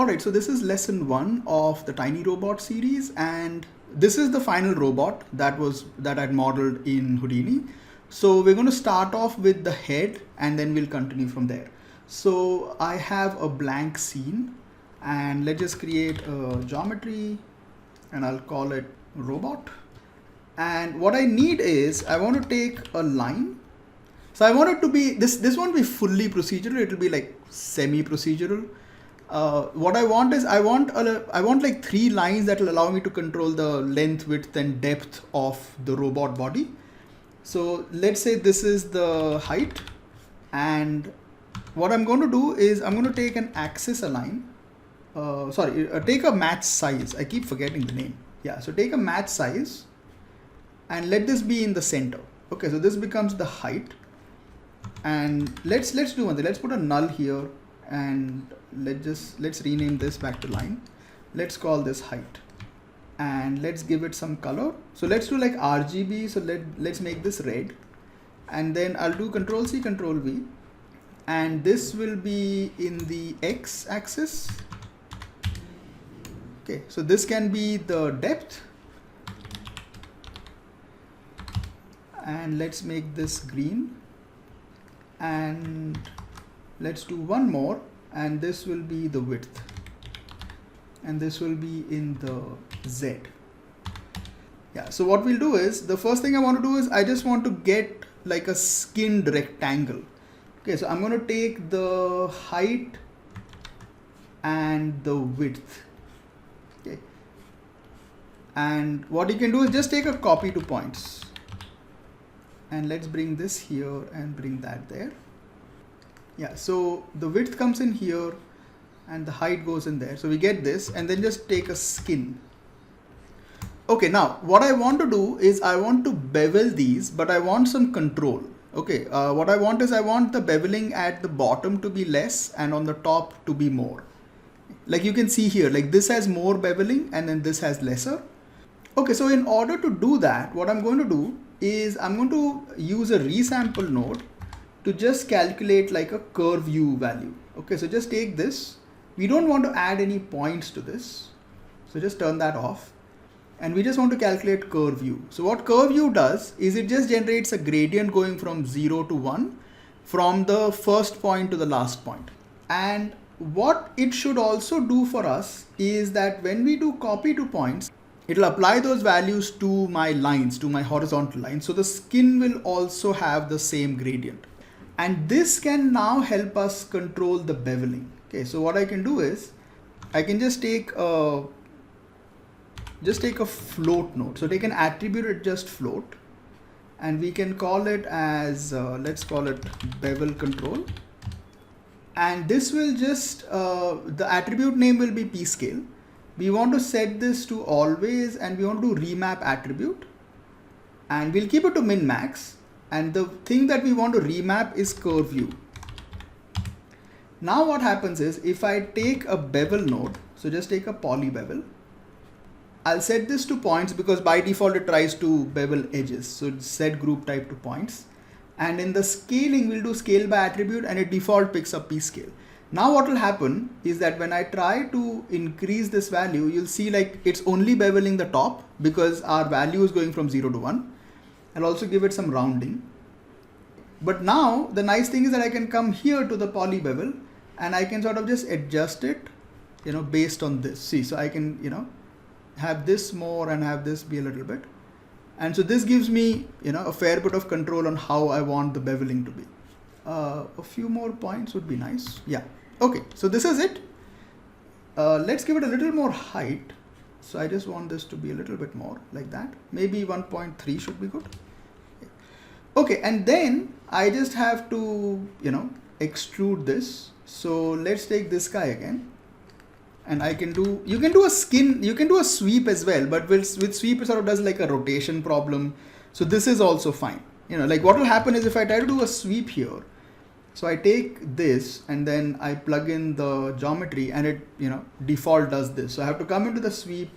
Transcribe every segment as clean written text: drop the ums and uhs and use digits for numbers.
Alright, so this is lesson 1 of the Tiny Robot series, and this is the final robot that I'd modeled in Houdini. So we're going to start off with the head and then we'll continue from there. So I have a blank scene, and let's just create a geometry and I'll call it robot. And what I need is I want to take a line. So I want it to be, this won't be fully procedural, it'll be like semi-procedural. What I want is I want like 3 lines that will allow me to control the length, width and depth of the robot body. So let's say this is the height, and what I'm going to do is I'm going to take an axis align. Take a match size. I keep forgetting the name. Yeah, so take a match size and let this be in the center. Okay, so this becomes the height, and let's do one thing. Let's put a null here, and let's rename this back to line. Let's call this height, and let's give it some color. So let's do like RGB. So let's make this red, and then I'll do Control C, Control V, and this will be in the X axis. Okay, so this can be the depth, and let's make this green, and let's do one more, and this will be the width, and this will be in the Z. Yeah, so what we'll do is, the first thing I want to do is I just want to get like a skinned rectangle. Okay, so I'm going to take the height and the width. Okay, and what you can do is just take a copy to points, and let's bring this here and bring that there. Yeah, so the width comes in here and the height goes in there. So we get this, and then just take a skin. Okay, now what I want to do is I want to bevel these, but I want some control. Okay, what I want is I want the beveling at the bottom to be less and on the top to be more. Like you can see here, like this has more beveling and then this has lesser. Okay, so in order to do that, what I'm going to do is I'm going to use a resample node to just calculate like a curve U value. Okay, so just take this. We don't want to add any points to this, so just turn that off, and we just want to calculate curve U. So what curve U does is it just generates a gradient going from 0 to 1 from the first point to the last point. And what it should also do for us is that when we do copy to points, it'll apply those values to my lines, to my horizontal lines. So the skin will also have the same gradient. And this can now help us control the beveling. Okay, so what I can do is I can just take a float node. So take an attribute at just float, and we can call it as let's call it bevel control. And this will just the attribute name will be p scale. We want to set this to always, and we want to remap attribute, and we'll keep it to min max. And the thing that we want to remap is curve U. Now what happens is if I take a bevel node, so just take a poly bevel, I'll set this to points because by default it tries to bevel edges. So it's set group type to points. And in the scaling, we'll do scale by attribute, and it default picks up p scale. Now what will happen is that when I try to increase this value, you'll see like it's only beveling the top because our value is going from 0 to 1. I'll also give it some rounding. But now the nice thing is that I can come here to the poly bevel and I can sort of just adjust it, based on this. See, so I can, have this more and have this be a little bit. And so this gives me, a fair bit of control on how I want the beveling to be. A few more points would be nice. Yeah. Okay. So this is it. Let's give it a little more height. So I just want this to be a little bit more like that. Maybe 1.3 should be good. Okay. And then I just have to, extrude this. So let's take this guy again. And you can do a skin, you can do a sweep as well, but with sweep it sort of does like a rotation problem. So this is also fine. Like what will happen is if I try to do a sweep here, so I take this and then I plug in the geometry and it, default does this. So I have to come into the sweep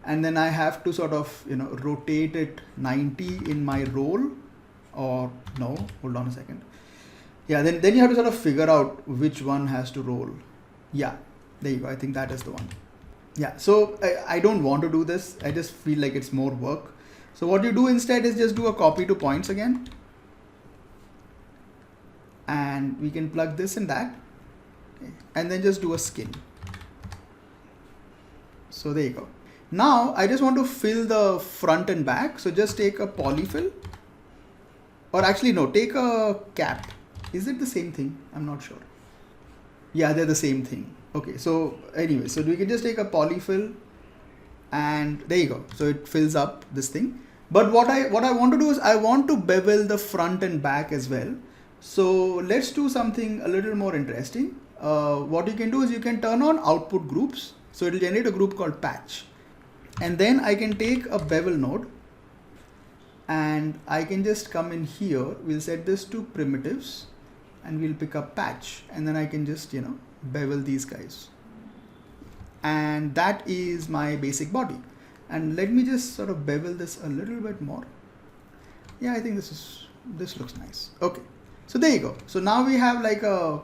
and then I have to sort of, rotate it 90 in my roll, or no, hold on a second. Yeah, then you have to sort of figure out which one has to roll. Yeah. There you go. I think that is the one. Yeah, so I don't want to do this. I just feel like it's more work. So what you do instead is just do a copy to points again. And we can plug this and that. Okay. And then just do a skin. So there you go. Now I just want to fill the front and back. So just take a polyfill. Or actually no, take a cap. Is it the same thing? I'm not sure. Yeah, they're the same thing. Okay, so anyway, so we can just take a polyfill and there you go. So it fills up this thing. But what I want to do is I want to bevel the front and back as well. So let's do something a little more interesting. What you can do is you can turn on output groups. So it will generate a group called patch. And then I can take a bevel node and I can just come in here. We'll set this to primitives and we'll pick up patch. And then I can just, bevel these guys. And that is my basic body. And let me just sort of bevel this a little bit more. Yeah, I think this looks nice. Okay, so there you go. So now we have like a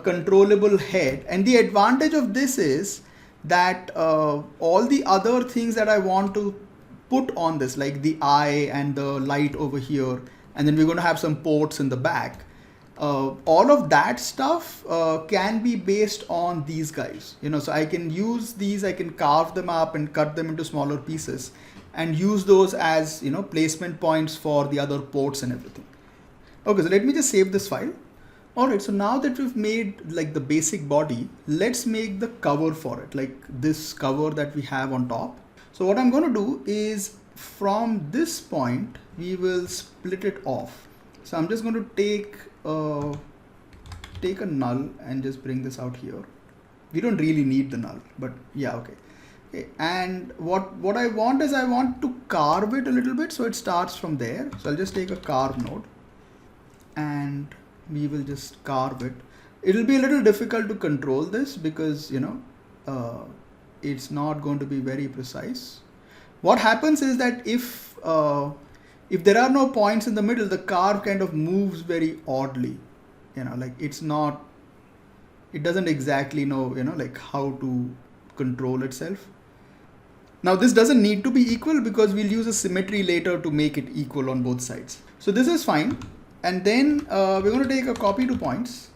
controllable head, and the advantage of this is that all the other things that I want to put on this, like the eye and the light over here, and then we're going to have some ports in the back. All of that stuff can be based on these guys, so I can use these, I can carve them up and cut them into smaller pieces and use those as, placement points for the other ports and everything. Okay, so let me just save this file. All right, so now that we've made like the basic body, let's make the cover for it, like this cover that we have on top. So what I'm going to do is from this point, we will split it off. So I'm just going to take a null and just bring this out here. We don't really need the null, but yeah, okay. And what I want is I want to carve it a little bit, so it starts from there. So I'll just take a carve node and we will just carve it. It'll be a little difficult to control this because it's not going to be very precise. What happens is that if there are no points in the middle, the carve kind of moves very oddly, like it doesn't exactly know, like how to control itself. Now this doesn't need to be equal because we'll use a symmetry later to make it equal on both sides. So this is fine. And then we're going to take a copy to points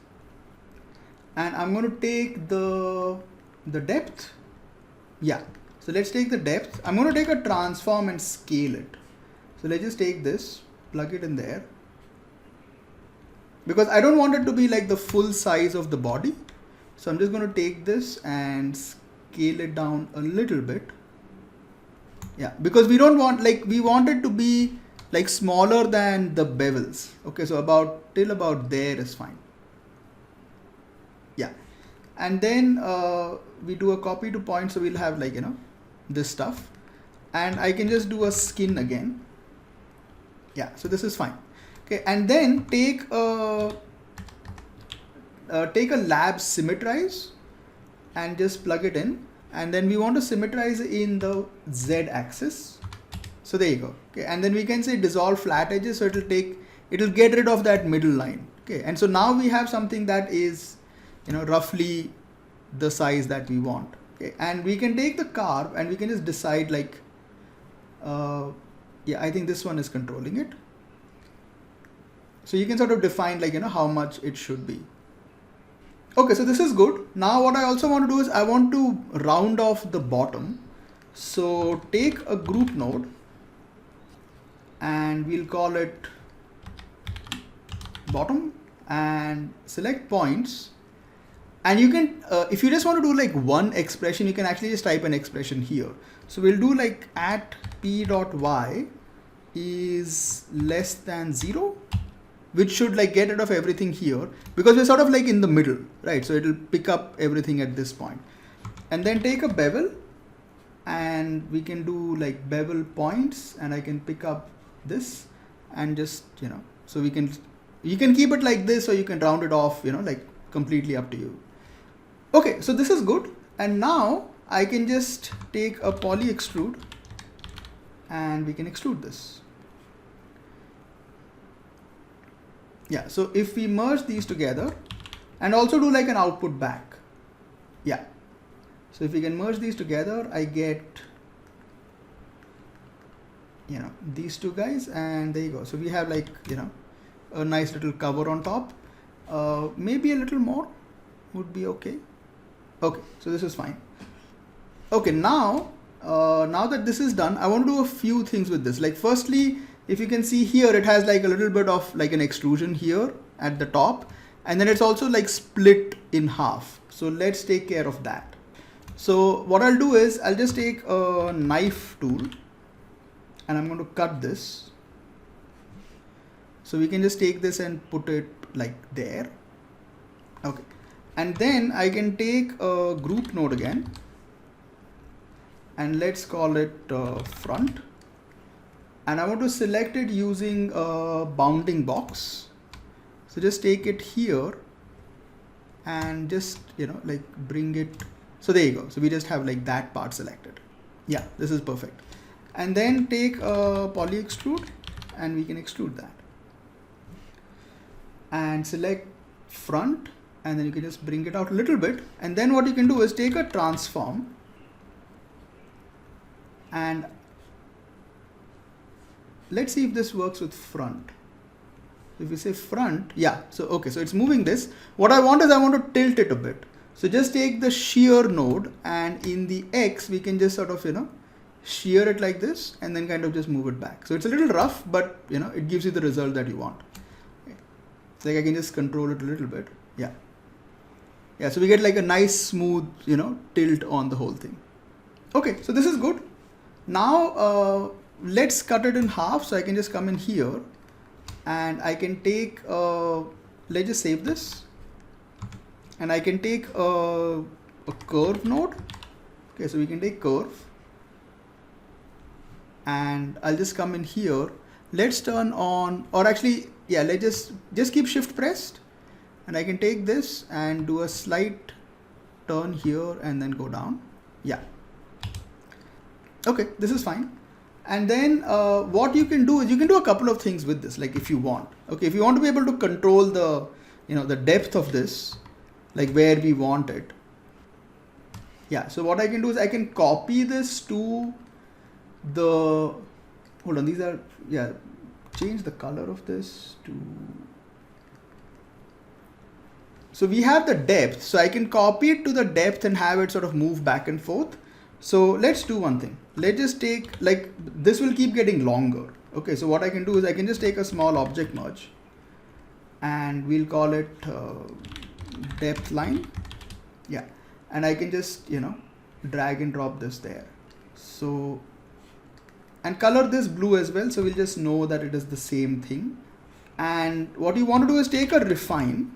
and I'm going to take the depth. Yeah. So let's take the depth. I'm going to take a transform and scale it. So let's just take this, plug it in there, because I don't want it to be like the full size of the body. So I'm just going to take this and scale it down a little bit. Yeah, because we don't want, we want it to be like smaller than the bevels. Okay, so till about there is fine. Yeah, and then we do a copy to point. So we'll have this stuff, and I can just do a skin again. Yeah, so this is fine. Okay, and then take a lab symmetrize and just plug it in, and then we want to symmetrize in the Z axis. So there you go. Okay, and then we can say dissolve flat edges, so it'll get rid of that middle line. Okay, and so now we have something that is roughly the size that we want. Okay, and we can take the carve and we can just decide yeah, I think this one is controlling it. So you can sort of define how much it should be. Okay, so this is good. Now what I also want to do is I want to round off the bottom. So take a group node and we'll call it bottom and select points. And you can, if you just want to do one expression, you can actually just type an expression here. So we'll do at p.y is less than 0, which should get rid of everything here because we're sort of in the middle, right? So it'll pick up everything at this point. And then take a bevel and we can do bevel points, and I can pick up this and just, so you can keep it like this, or you can round it off, completely up to you. Okay, so this is good. And now I can just take a poly extrude and we can extrude this. Yeah, so if we merge these together and also do an output back. Yeah, So if we can merge these together, I get, these two guys, and there you go. So we have like, a nice little cover on top. Maybe a little more would be okay. Okay, so this is fine. Okay, now that this is done, I want to do a few things with this. Like firstly, if you can see here, it has like a little bit of like an extrusion here at the top, and then it's also like split in half. So let's take care of that. So what I'll do is I'll just take a knife tool and I'm going to cut this. So we can just take this and put it like there. Okay. And then I can take a group node again and let's call it front. And I want to select it using a bounding box. So just take it here and just, like bring it. So there you go. So we just have like that part selected. Yeah, this is perfect. And then take a poly extrude and we can extrude that. And select front, and then you can just bring it out a little bit. And then what you can do is take a transform and let's see if this works with front. If we say front, yeah, so okay, so it's moving this. What I want is I want to tilt it a bit. So just take the shear node and in the X, we can just sort of, shear it like this and then kind of just move it back. So it's a little rough, but it gives you the result that you want. Okay. It's like I can just control it a little bit. Yeah. Yeah, so we get like a nice smooth, tilt on the whole thing. Okay, so this is good. Now let's cut it in half. So I can just come in here and I can take, let's just save this. And I can take a curve node. Okay, so we can take curve. And I'll just come in here. Let's turn on, or actually, yeah, let's just keep shift pressed. And I can take this and do a slight turn here and then go down. Yeah. Okay, this is fine. And then what you can do is you can do a couple of things with this, like if you want. Okay, if you want to be able to control the, the depth of this, like where we want it. Yeah, so what I can do is I can copy this to the, hold on, these are, yeah, change the color of this to, so we have the depth, so I can copy it to the depth and have it sort of move back and forth. So let's do one thing. Let's just take, like, this will keep getting longer. Okay, so what I can do is I can just take a small object merge and we'll call it depth line. Yeah, and I can just, drag and drop this there. So, and color this blue as well. So we'll just know that it is the same thing. And what you want to do is take a refine.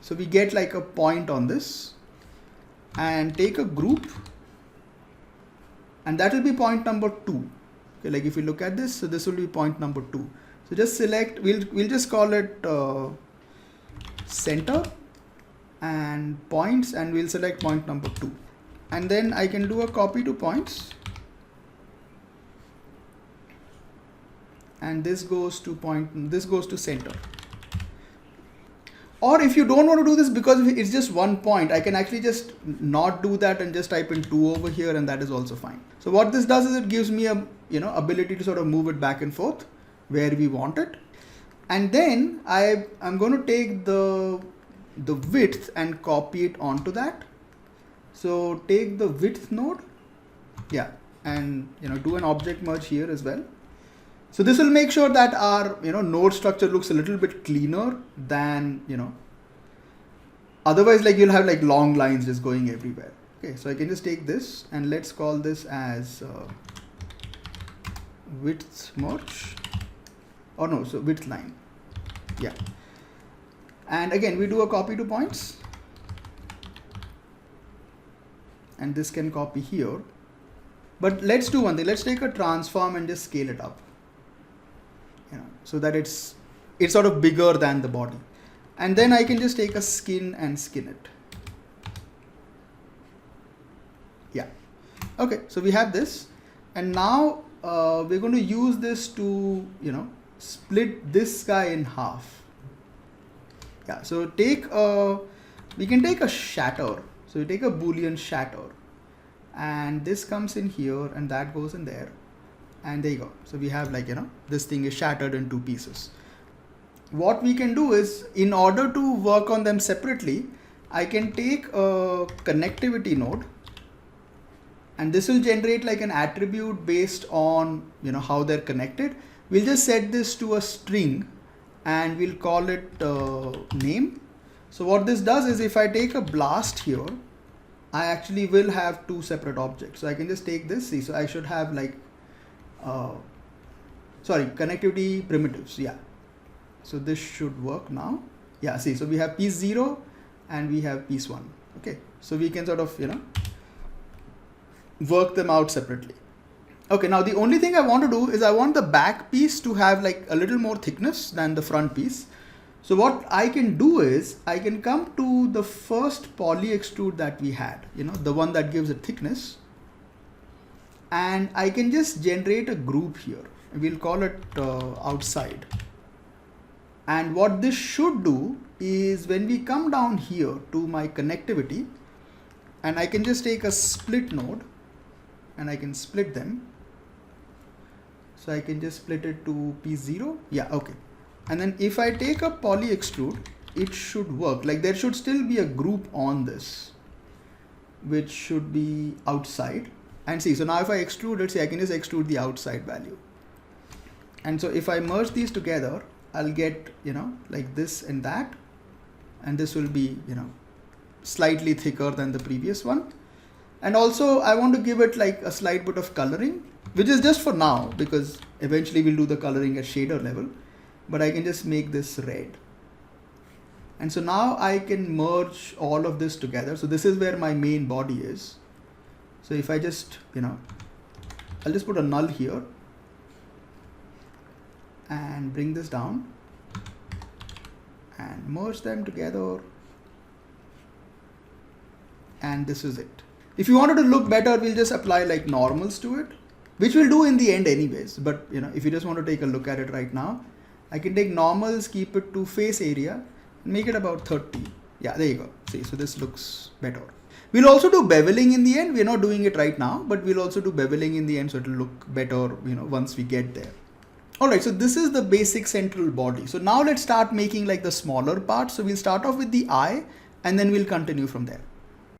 So we get like a point on this and take a group and that will be point number 2. Okay, like if you look at this, so this will be point number 2. So just select, we'll just call it center and points, and we'll select point number 2. And then I can do a copy to points. And this goes to this goes to center. Or if you don't want to do this because it's just one point, I can actually just not do that and just type in 2 over here, and that is also fine. So what this does is it gives me a ability to sort of move it back and forth where we want it. And then I'm going to take the width and copy it onto that. So take the width node, yeah, and do an object merge here as well. So this will make sure that our node structure looks a little bit cleaner than otherwise, like you'll have like long lines just going everywhere. Okay, so I can just take this and let's call this as width merge, or no, so width line. Yeah, and again we do a copy to points, and this can copy here. But let's do one thing. Let's take a transform and just scale it up. So that it's sort of bigger than the body. And then I can just take a skin and skin it. Yeah. Okay, so we have this. And now we're going to use this to, split this guy in half. Yeah, so we can take a shatter. So we take a Boolean shatter, and this comes in here and that goes in there, and there you go. So we have, like, you know, this thing is shattered in two pieces. What we can do is, in order to work on them separately, I can take a connectivity node, and this will generate like an attribute based on, you know, how they're connected. We'll just set this to a string and we'll call it name. So what this does is, if I take a blast here, I actually will have two separate objects. So I can just take this, see, so I should have like, connectivity primitives, yeah. So this should work now. Yeah, see, so we have piece 0 and we have piece 1, okay. So we can sort of, you know, work them out separately. Okay, now the only thing I want to do is I want the back piece to have like a little more thickness than the front piece. So what I can do is I can come to the first poly extrude that we had, you know, the one that gives it thickness, and I can just generate a group here. We'll call it outside. And what this should do is, when we come down here to my connectivity, and I can just take a split node and I can split them. So I can just split it to P0. Yeah, okay. And then if I take a poly extrude, it should work. Like, there should still be a group on this, which should be outside. And see, so now if I extrude it, see, I can just extrude the outside value. And so if I merge these together, I'll get, you know, like this and that. And this will be, you know, slightly thicker than the previous one. And also I want to give it like a slight bit of coloring, which is just for now, because eventually we'll do the coloring at shader level, but I can just make this red. And so now I can merge all of this together. So this is where my main body is. So if I just, you know, I'll just put a null here and bring this down and merge them together. And this is it. If you wanted to look better, we'll just apply like normals to it, which we'll do in the end anyways. But, you know, if you just want to take a look at it right now, I can take normals, keep it to face area, and make it about 30. Yeah, there you go. See, so this looks better. We'll also do beveling in the end. We're not doing it right now, but we'll also do beveling in the end, so it'll look better, you know, once we get there. All right, so this is the basic central body. So now let's start making like the smaller parts. So we'll start off with the eye and then we'll continue from there.